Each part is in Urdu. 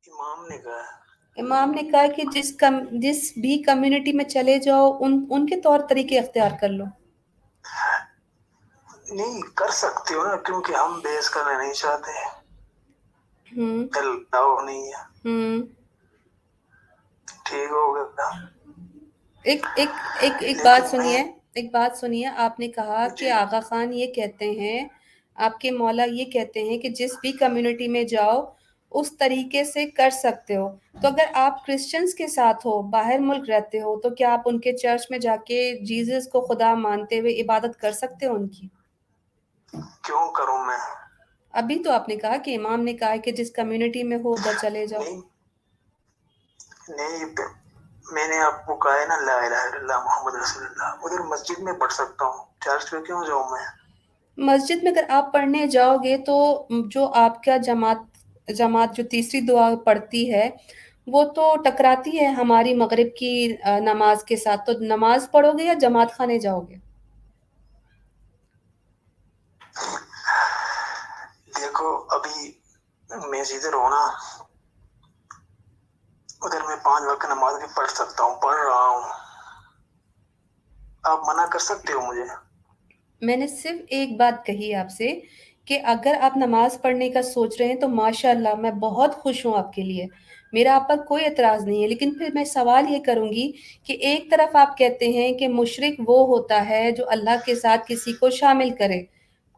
امام نے کہا ہے۔ امام نے کہا کہ جس بھی کمیونٹی میں چلے جاؤ ان کے طور طریقے اختیار کر لو. نہیں کر سکتے ہو نا، کیونکہ ہم بحث کرنا نہیں چاہتے، ہوں چلاؤ نہیں ہے، ہوں ٹھیک ہو گیا۔ ایک بات لیکن میں سنیے، ایک بات سنیے. آپ نے کہا جی کہ آغا خان یہ کہتے ہیں، آپ کے مولا یہ کہتے ہیں کہ جس بھی کمیونٹی میں جاؤ اس طریقے سے کر سکتے ہو. تو اگر آپ کرسچنز کے ساتھ ہو، باہر ملک رہتے ہو، تو کیا آپ ان کے چرچ میں جا کے جیزس کو خدا مانتے ہوئے عبادت کر سکتے ہو ان کی؟ کیوں کروں میں؟ ابھی تو آپ نے کہا کہ امام نے کہا کہ جس کمیونٹی میں ہو ادھر چلے جاؤ. نہیں نہیں، میں نے آپ کو کہا ہے نا لا الہ الا اللہ محمد رسول اللہ، ادھر مسجد میں پڑھ سکتا ہوں، چرچ میں کیوں جاؤں میں؟ مسجد میں اگر آپ پڑھنے جاؤ گے تو جو آپ کا جماعت جو تیسری دعا پڑھتی ہے وہ تو ٹکراتی ہے ہماری مغرب کی نماز کے ساتھ. تو نماز پڑھو گے یا جماعت خانے جاؤ گے؟ دیکھو ابھی میں جدھر ہوں نا، ادھر میں 5 وقت نماز بھی پڑھ سکتا ہوں، پڑھ رہا ہوں، آپ منع کر سکتے ہو مجھے؟ میں نے صرف ایک بات کہی آپ سے کہ اگر آپ نماز پڑھنے کا سوچ رہے ہیں تو ماشاءاللہ میں بہت خوش ہوں آپ کے لیے، میرا آپ پر کوئی اعتراض نہیں ہے. لیکن پھر میں سوال یہ کروں گی کہ ایک طرف آپ کہتے ہیں کہ مشرک وہ ہوتا ہے جو اللہ کے ساتھ کسی کو شامل کرے،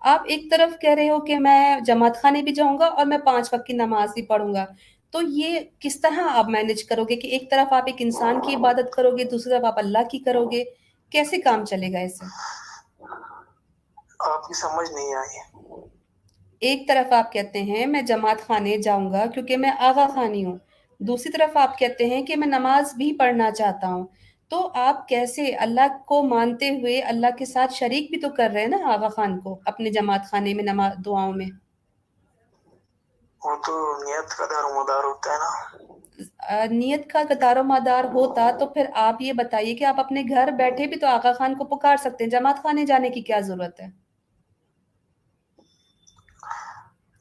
آپ ایک طرف کہہ رہے ہو کہ میں جماعت خانے بھی جاؤں گا اور میں 5 وقت کی نماز بھی پڑھوں گا. تو یہ کس طرح آپ مینج کرو گے کہ ایک طرف آپ ایک انسان کی عبادت کرو گے، دوسری طرف آپ اللہ کی کرو گے؟ کیسے کام چلے گا اس سے؟ آپ کی سمجھ نہیں آئی۔ ایک طرف آپ کہتے ہیں میں جماعت خانے جاؤں گا کیونکہ میں آغا خانی ہوں، دوسری طرف آپ کہتے ہیں کہ میں نماز بھی پڑھنا چاہتا ہوں. تو آپ کیسے اللہ کو مانتے ہوئے اللہ کے ساتھ شریک بھی تو کر رہے ہیں نا آغا خان کو اپنے جماعت خانے میں نماز دعاؤں میں؟ وہ تو نیت کا دار و مدار ہوتا ہے نا۔ نیت کا دار و مدار ہوتا تو پھر آپ یہ بتائیے کہ آپ اپنے گھر بیٹھے بھی تو آغا خان کو پکار سکتے ہیں، جماعت خانے جانے کی کیا ضرورت ہے؟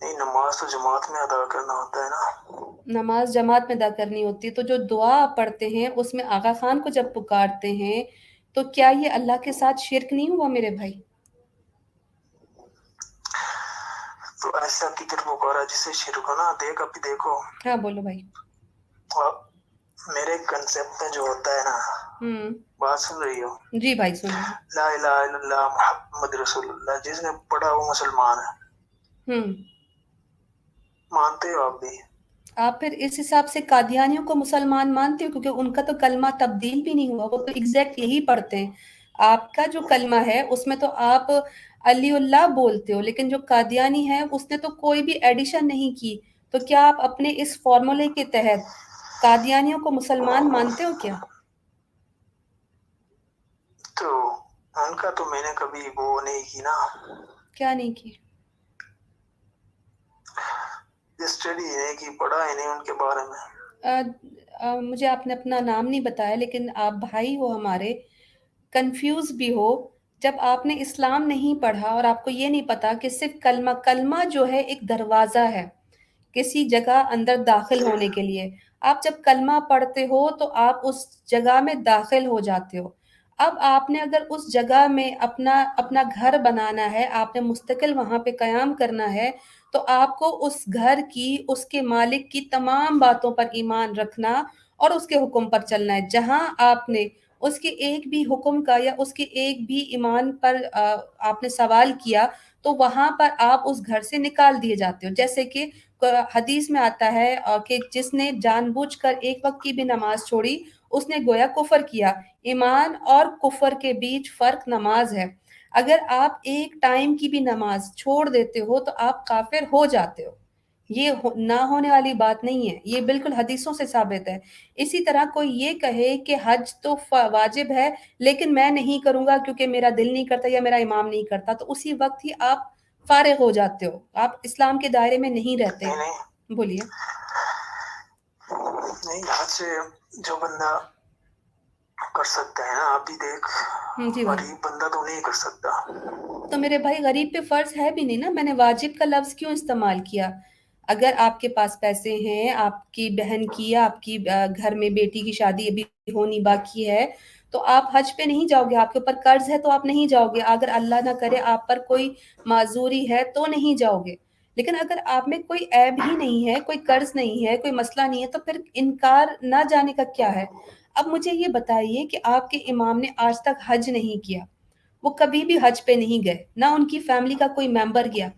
نہیں، نماز تو جماعت میں ادا کرنا ہوتا ہے نا۔ نماز جماعت میں ادا کرنی ہوتی ہے، تو جو دعا آپ پڑھتے ہیں اس میں آغا خان کو جب پکارتے ہیں تو کیا یہ اللہ کے ساتھ شرک نہیں ہوا میرے بھائی؟ تو ایسا کدھر پکارا جسے شرک ہو نا؟ ابھی دیکھو، ہاں بولو بھائی. میرے کنسپٹ میں جو ہوتا ہے نا، بات سن رہی ہو؟ جی بھائی سن رہی لا الہ الا اللہ محمد رسول اللہ، جس نے پڑھا وہ مسلمان ہے، ہوں. مانتے ہو آپ بھی؟ آپ پھر اس حساب سے قادیانیوں کو مسلمان مانتے ہو کیونکہ ان کا تو کلمہ تبدیل بھی نہیں ہوا، وہ تو ایگزیکٹ یہی پڑھتے ہیں. آپ کا جو کلمہ ہے اس میں تو آپ علی اللہ بولتے ہو، لیکن جو قادیانی ہے اس نے تو کوئی بھی ایڈیشن نہیں کی. تو کیا آپ اپنے اس فارمولے کے تحت قادیانیوں کو مسلمان مانتے ہو کیا؟ تو ان کا تو میں نے کبھی وہ نہیں کی نا، کیا نہیں کی؟ اسٹڈی نہیں کی، پڑھا ہی نہیں ان کے بارے میں۔ مجھے آپ نے اپنا نام نہیں بتایا لیکن آپ بھائی ہو ہمارے، کنفیوز بھی ہو. جب آپ نے اسلام نہیں پڑھا اور آپ کو یہ نہیں پتا کہ صرف کلمہ جو ہے ایک دروازہ ہے کسی جگہ اندر داخل ہونے کے لیے، آپ جب کلمہ پڑھتے ہو تو آپ اس جگہ میں داخل ہو جاتے ہو. اب آپ نے اگر اس جگہ میں اپنا گھر بنانا ہے، آپ نے مستقل وہاں پہ قیام کرنا ہے، تو آپ کو اس گھر کی، اس کے مالک کی تمام باتوں پر ایمان رکھنا اور اس کے حکم پر چلنا ہے. جہاں آپ نے اس کے ایک بھی حکم کا یا اس کے ایک بھی ایمان پر آپ نے سوال کیا تو وہاں پر آپ اس گھر سے نکال دیے جاتے ہو. جیسے کہ حدیث میں آتا ہے کہ جس نے جان بوجھ کر ایک وقت کی بھی نماز چھوڑی اس نے گویا کفر کیا. ایمان اور کفر کے بیچ فرق نماز ہے. اگر آپ ایک ٹائم کی بھی نماز چھوڑ دیتے ہو تو آپ کافر ہو جاتے ہو. یہ نہ ہونے والی بات نہیں ہے، یہ بالکل حدیثوں سے ثابت ہے. اسی طرح کوئی یہ کہے کہ حج تو واجب ہے لیکن میں نہیں کروں گا کیونکہ میرا دل نہیں کرتا یا میرا امام نہیں کرتا، تو اسی وقت ہی آپ فارغ ہو جاتے ہو، آپ اسلام کے دائرے میں نہیں رہتے. نہیں نہیں بولیے. نہیں، حج جو بندہ کر سکتا ہے نا، آپ بھی دیکھ، جی بھائی. غریب بندہ تو نہیں کر سکتا۔ تو میرے بھائی غریب پہ فرض ہے بھی نہیں نا، میں نے واجب کا لفظ کیوں استعمال کیا؟ اگر آپ کے پاس پیسے ہیں، آپ کی بہن کی یا آپ کی گھر میں بیٹی کی شادی ابھی ہونی باقی ہے، تو آپ حج پہ نہیں جاؤ گے، آپ کے اوپر قرض ہے تو آپ نہیں جاؤ گے، اگر اللہ نہ کرے آپ پر کوئی معذوری ہے تو نہیں جاؤ گے۔ لیکن اگر آپ میں کوئی عیب ہی نہیں ہے، کوئی قرض نہیں ہے، کوئی مسئلہ نہیں ہے، تو پھر انکار نہ جانے کا کیا ہے؟ اب مجھے یہ بتائیے کہ آپ کے امام نے آج تک حج نہیں کیا، وہ کبھی بھی حج پہ نہیں گئے، نہ ان کی فیملی کا کوئی ممبر گیا،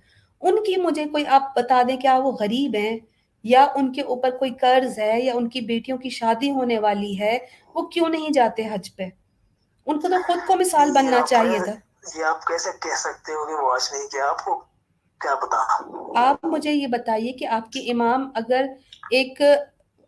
ان کی مجھے کوئی آپ بتا دیں کیا وہ غریب ہیں یا ان کے اوپر کوئی قرض ہے یا ان کی بیٹیوں کی شادی ہونے والی ہے، وہ کیوں نہیں جاتے حج پہ؟ ان کو تو خود کو مثال بننا چاہیے تھا۔ یہ آپ کیسے کہہ سکتے ہو کہ وہ حج نہیں کیا؟ آپ کو کیا پتا؟ آپ مجھے یہ بتائیے کہ آپ کے امام اگر ایک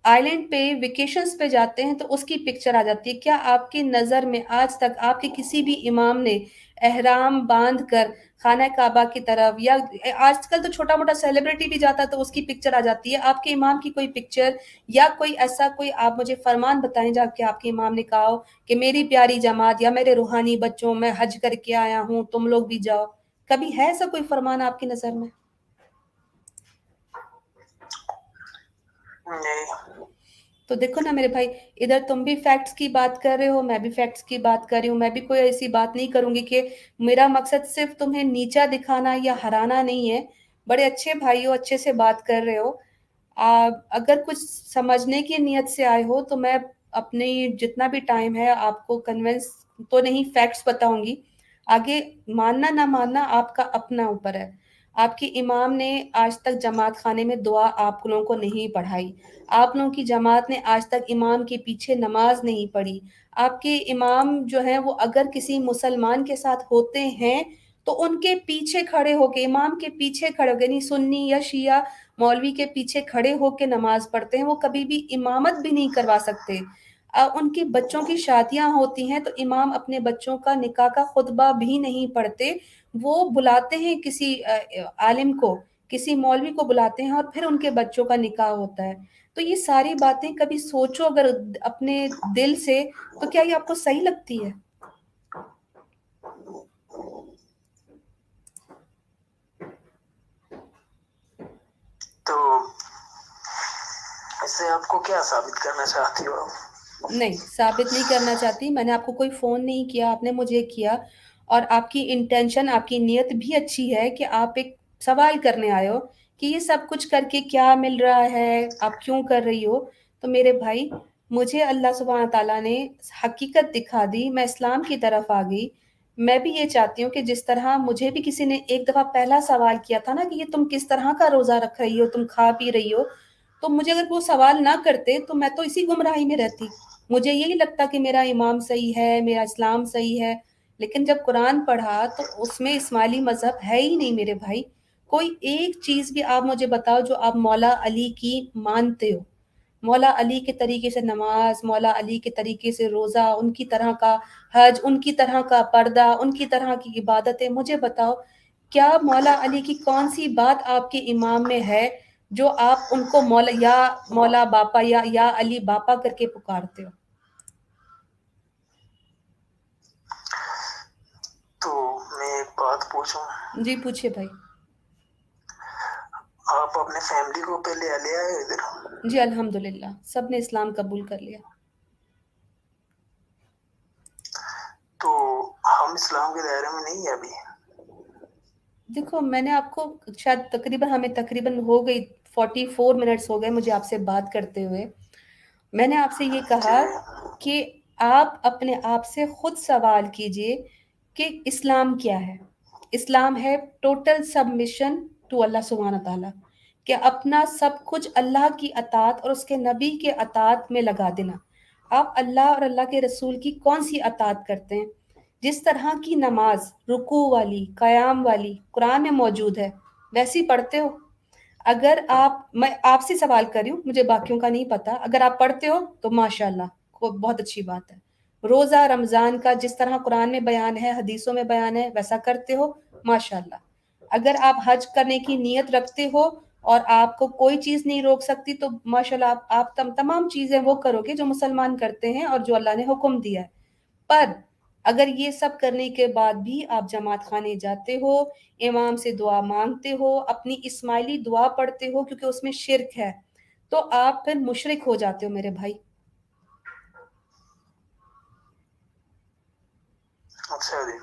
آئلینڈ پہ ویکیشنز پہ جاتے ہیں تو اس کی پکچر آ جاتی ہے، کیا آپ کی نظر میں آج تک آپ کے کسی بھی امام نے احرام باندھ کر خانہ کعبہ کی طرف، یا آج کل تو چھوٹا موٹا سیلیبریٹی بھی جاتا ہے تو اس کی پکچر آ جاتی ہے، آپ کے امام کی کوئی پکچر یا کوئی ایسا کوئی آپ مجھے فرمان بتائیں جا کے آپ کے امام نے کہا ہو کہ میری پیاری جماعت یا میرے روحانی بچوں میں حج کر کے آیا ہوں تم لوگ بھی جاؤ؟ کبھی ہے ایسا کوئی فرمان آپ کی نظر میں؟ نہیں۔ تو دیکھو نا میرے بھائی، ادھر تم بھی فیکٹس کی بات کر رہے ہو، میں بھی فیکٹس کی بات کر رہی ہوں، میں بھی کوئی ایسی بات نہیں کروں گی کہ میرا مقصد صرف تمہیں نیچا دکھانا یا ہرانا نہیں ہے۔ بڑے اچھے بھائی ہو، اچھے سے بات کر رہے ہو، اگر کچھ سمجھنے کی نیت سے آئے ہو تو میں اپنی جتنا بھی ٹائم ہے آپ کو کنونس تو نہیں، فیکٹس بتاؤں گی، آگے ماننا نہ ماننا آپ کا اپنا اوپر ہے۔ آپ کی امام نے آج تک جماعت خانے میں دعا آپ لوگوں کو نہیں پڑھائی، آپ لوگوں کی جماعت نے آج تک امام کے پیچھے نماز نہیں پڑھی، آپ کے امام جو ہیں وہ اگر کسی مسلمان کے ساتھ ہوتے ہیں تو ان کے پیچھے کھڑے ہو کے، امام کے پیچھے کھڑے ہو کے، یعنی سنی یا شیعہ مولوی کے پیچھے کھڑے ہو کے نماز پڑھتے ہیں، وہ کبھی بھی امامت بھی نہیں کروا سکتے۔ ان کی بچوں کی شادیاں ہوتی ہیں تو امام اپنے بچوں کا نکاح کا خطبہ بھی نہیں پڑھتے، وہ بلاتے ہیں کسی عالم کو، کسی مولوی کو بلاتے ہیں اور پھر ان کے بچوں کا نکاح ہوتا ہے۔ تو یہ ساری باتیں کبھی سوچو اگر اپنے دل سے، تو کیا یہ آپ کو صحیح لگتی ہے؟ تو اس سے آپ کو کیا ثابت کرنا چاہتی ہو؟ نہیں، ثابت نہیں کرنا چاہتی، میں نے آپ کو کوئی فون نہیں کیا، آپ نے مجھے کیا، اور آپ کی انٹینشن، آپ کی نیت بھی اچھی ہے کہ آپ ایک سوال کرنے آئے ہو کہ یہ سب کچھ کر کے کیا مل رہا ہے، آپ کیوں کر رہی ہو؟ تو میرے بھائی، مجھے اللہ سبحانہ تعالیٰ نے حقیقت دکھا دی، میں اسلام کی طرف آ گئی۔ میں بھی یہ چاہتی ہوں کہ جس طرح مجھے بھی کسی نے ایک دفعہ پہلا سوال کیا تھا نا کہ یہ تم کس طرح کا روزہ رکھ رہی ہو، تم کھا پی رہی ہو، تو مجھے اگر وہ سوال نہ کرتے تو میں تو اسی گمراہی میں رہتی، مجھے یہی لگتا کہ میرا امام صحیح ہے، میرا اسلام صحیح ہے۔ لیکن جب قرآن پڑھا تو اس میں اسماعیلی مذہب ہے ہی نہیں میرے بھائی۔ کوئی ایک چیز بھی آپ مجھے بتاؤ جو آپ مولا علی کی مانتے ہو، مولا علی کے طریقے سے نماز، مولا علی کے طریقے سے روزہ، ان کی طرح کا حج، ان کی طرح کا پردہ، ان کی طرح کی عبادتیں، مجھے بتاؤ کیا مولا علی کی کون سی بات آپ کے امام میں ہے جو آپ ان کو مولا باپا یا علی باپا کر کے پکارتے ہو؟ تو میں ایک بات پوچھوں؟ جی پوچھے بھائی۔ آپ اپنے فیملی کو پہلے لے آئے ادھر؟ جی الحمدللہ، سب نے اسلام قبول کر لیا۔ تو ہم اسلام کے دائرے میں نہیں ہیں ابھی؟ دیکھو میں نے آپ کو شاید تقریباً ہو گئی 44 منٹس ہو گئے مجھے آپ سے بات کرتے ہوئے، میں نے آپ سے یہ کہا کہ آپ اپنے آپ سے خود سوال کیجئے کہ اسلام کیا ہے۔ اسلام ہے ٹوٹل سبمیشن ٹو اللہ سبحانہ تعالیٰ، کہ اپنا سب کچھ اللہ کی اطاعت اور اس کے نبی کے اطاعت میں لگا دینا۔ آپ اللہ اور اللہ کے رسول کی کون سی اطاعت کرتے ہیں؟ جس طرح کی نماز رکوع والی، قیام والی قرآن میں موجود ہے ویسی پڑھتے ہو؟ اگر میں آپ سے سوال کر رہی ہوں، مجھے باقیوں کا نہیں پتا، اگر آپ پڑھتے ہو تو ماشاءاللہ بہت اچھی بات ہے۔ روزہ رمضان کا جس طرح قرآن میں بیان ہے، حدیثوں میں بیان ہے، ویسا کرتے ہو، ماشاءاللہ۔ اگر آپ حج کرنے کی نیت رکھتے ہو اور آپ کو کوئی چیز نہیں روک سکتی تو ماشاءاللہ آپ تمام چیزیں وہ کرو گے جو مسلمان کرتے ہیں اور جو اللہ نے حکم دیا ہے۔ پر اگر یہ سب کرنے کے بعد بھی آپ جماعت خانے جاتے ہو، امام سے دعا مانگتے ہو، اپنی اسماعیلی دعا پڑھتے ہو کیونکہ اس میں شرک ہے، تو آپ پھر مشرک ہو جاتے ہو میرے بھائی۔ اچھا جی،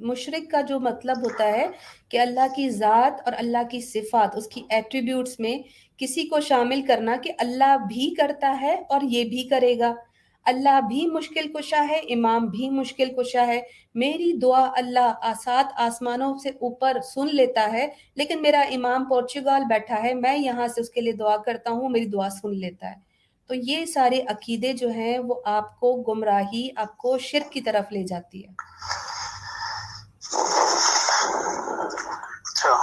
مشرک کا جو مطلب ہوتا ہے کہ اللہ کی ذات اور اللہ کی صفات، اس کی ایٹریبیوٹس میں کسی کو شامل کرنا کہ اللہ بھی کرتا ہے اور یہ بھی کرے گا، اللہ بھی مشکل کشا ہے، امام بھی مشکل کشا ہے، میری دعا اللہ 7 آسمانوں سے اوپر سن لیتا ہے، لیکن میرا امام پورچگال بیٹھا ہے، میں یہاں سے اس کے لیے دعا کرتا ہوں، میری دعا سن لیتا ہے۔ تو یہ سارے عقیدے جو ہیں وہ آپ کو گمراہی، آپ کو شرک کی طرف لے جاتی ہے۔ اچھا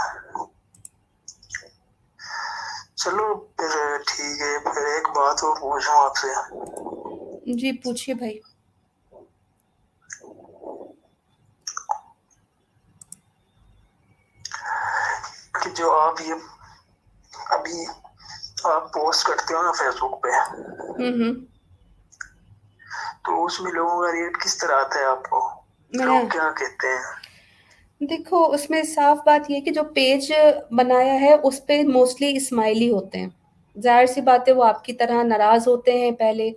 چلو پھر ٹھیک ہے، پھر ایک بات اور پوچھوں آپ سے۔ جی پوچھیے بھائی۔ کہ جو آپ یہ ابھی آپ پوسٹ کرتے ہو نا فیس بک پہ، تو اس میں لوگوں کا ریٹ کس طرح آتا ہے آپ کو؟ لوگ کیا کہتے ہیں؟ دیکھو اس میں صاف بات یہ کہ جو پیج بنایا ہے اس پہ موسٹلی اسماعیلی ہوتے ہیں، ظاہر سی بات ہے وہ آپ کی طرح ناراض ہوتے ہیں، پہلے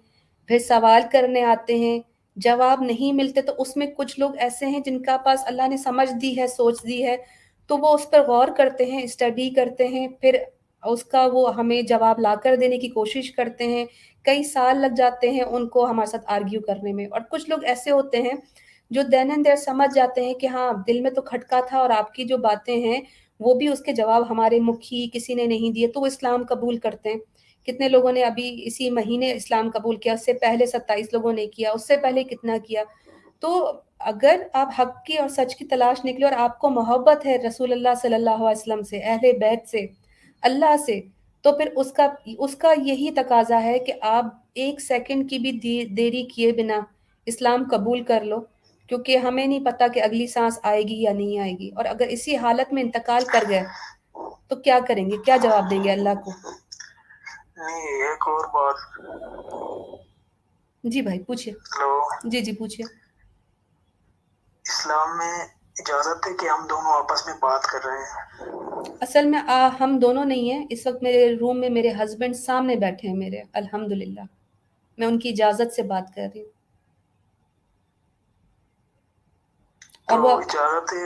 پھر سوال کرنے آتے ہیں، جواب نہیں ملتے تو اس میں کچھ لوگ ایسے ہیں جن کا پاس اللہ نے سمجھ دی ہے، سوچ دی ہے، تو وہ اس پر غور کرتے ہیں، اسٹڈی کرتے ہیں، پھر اس کا وہ ہمیں جواب لا کر دینے کی کوشش کرتے ہیں، کئی سال لگ جاتے ہیں ان کو ہمارے ساتھ آرگیو کرنے میں۔ اور کچھ لوگ ایسے ہوتے ہیں جو دین اینڈ دیر سمجھ جاتے ہیں کہ ہاں دل میں تو کھٹکا تھا اور آپ کی جو باتیں ہیں وہ بھی اس کے جواب ہمارے مکھی کسی نے نہیں دیے، تو وہ اسلام قبول کرتے ہیں۔ کتنے لوگوں نے ابھی اسی مہینے اسلام قبول کیا، اس سے پہلے 27 لوگوں نے کیا، اس سے پہلے کتنا کیا۔ تو اگر آپ حق کی اور سچ کی تلاش نکلے اور آپ کو محبت ہے رسول اللہ صلی اللہ علیہ وسلم سے، اہل بیت سے، اللہ سے، تو پھر اس کا یہی تقاضا ہے کہ آپ 1 سیکنڈ کی بھی دیری کیے بنا اسلام قبول کر لو، کیونکہ ہمیں نہیں پتا کہ اگلی سانس آئے گی یا نہیں آئے گی، اور اگر اسی حالت میں انتقال کر گئے تو کیا کریں گے، کیا جواب دیں گے اللہ کو؟ نہیں ایک اور بات۔ جی بھائی پوچھئے۔ ہلو، جی پوچھئے۔ اسلام میں اجازت ہے کہ ہم دونوں آپس میں بات کر رہے ہیں؟ اصل میں ہم دونوں نہیں ہیں، اس وقت میرے روم میں میرے ہسبینڈ سامنے بیٹھے ہیں میرے، الحمدللہ میں ان کی اجازت سے بات کر رہی ہوں۔ اور تو وہ اجازت ہے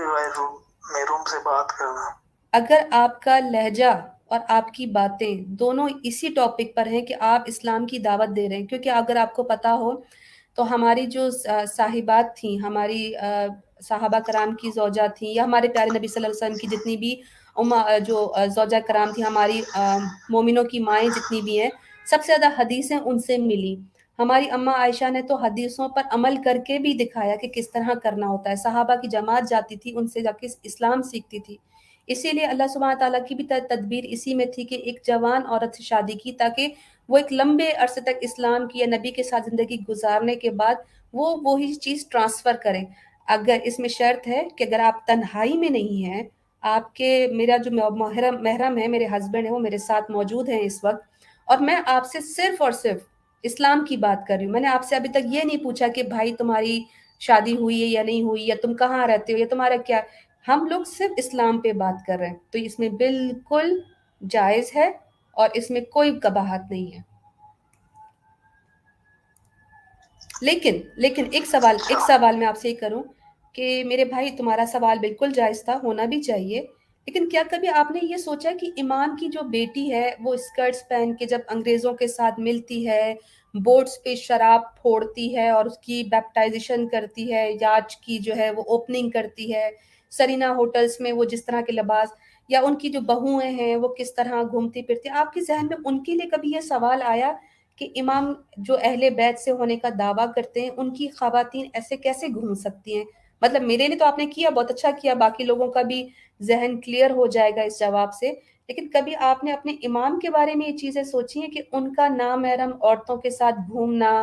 میں روم سے بات کرنا؟ اگر آپ کا لہجہ اور آپ کی باتیں دونوں اسی ٹاپک پر ہیں کہ آپ اسلام کی دعوت دے رہے ہیں، کیونکہ اگر آپ کو پتا ہو تو ہماری جو صاحبات تھیں، ہماری صحابہ کرام کی زوجہ تھیں، یا ہمارے پیارے نبی صلی اللہ علیہ وسلم کی جتنی بھی جو زوجہ کرام تھیں، ہماری مومنوں کی مائیں جتنی بھی ہیں، سب سے زیادہ حدیثیں ان سے ملی۔ ہماری اماں عائشہ نے تو حدیثوں پر عمل کر کے بھی دکھایا کہ کس طرح کرنا ہوتا ہے، صحابہ کی جماعت جاتی تھی، ان سے جا کے اسلام سیکھتی تھی۔ اسی لیے اللہ سبحانہ تعالیٰ کی بھی تدبیر اسی میں تھی کہ ایک جوان عورت سے شادی کی تاکہ وہ ایک لمبے عرصے تک اسلام کی یا نبی کے ساتھ زندگی گزارنے کے بعد وہ وہی چیز ٹرانسفر کریں۔ اگر اس میں شرط ہے کہ اگر آپ تنہائی میں نہیں ہیں، آپ کے میرا جو محرم ہے، میرے ہسبینڈ ہیں، وہ میرے ساتھ موجود ہیں اس وقت، اور میں آپ سے صرف اور صرف اسلام کی بات کر رہی ہوں، میں نے آپ سے ابھی تک یہ نہیں پوچھا کہ بھائی تمہاری شادی ہوئی ہے یا نہیں ہوئی، یا تم کہاں رہتے ہو، یا تمہارا کیا، ہم لوگ صرف اسلام پہ بات کر رہے ہیں، تو اس میں بالکل جائز ہے اور اس میں کوئی قباحت نہیں ہے۔ لیکن ایک سوال میں آپ سے یہ کروں کہ میرے بھائی تمہارا سوال بالکل جائز تھا، ہونا بھی چاہیے، لیکن کیا کبھی آپ نے یہ سوچا کہ امام کی جو بیٹی ہے وہ اسکرٹس پہن کے جب انگریزوں کے ساتھ ملتی ہے، بورڈز پہ شراب پھوڑتی ہے اور اس کی بیپٹائزیشن کرتی ہے، یاچ کی جو ہے وہ اوپننگ کرتی ہے، سرینا ہوٹلز میں وہ جس طرح کے لباس، یا ان کی جو بہویں ہیں وہ کس طرح گھومتی پھرتی، آپ کے ذہن میں ان کے لیے کبھی یہ سوال آیا کہ امام جو اہل بیت سے ہونے کا دعویٰ کرتے ہیں ان کی خواتین ایسے کیسے گھوم سکتی ہیں؟ مطلب میرے لیے تو آپ نے کیا، بہت اچھا کیا، باقی لوگوں کا بھی ذہن کلیئر ہو جائے گا اس جواب سے، لیکن کبھی آپ نے اپنے امام کے بارے میں یہ چیزیں سوچی ہیں کہ ان کا نامحرم عورتوں کے ساتھ گھومنا،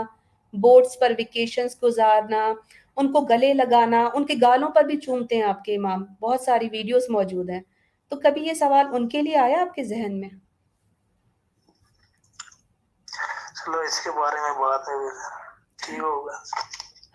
بوٹس پر ویکیشنز گزارنا، ان کو گلے لگانا، ان کے گالوں پر بھی چومتے ہیں آپ کے امام، بہت ساری ویڈیوز موجود ہیں، تو کبھی یہ سوال ان کے لیے آیا آپ کے ذہن میں؟ چلو اس کے بارے میں بات ہے، ٹھیک ہوگا۔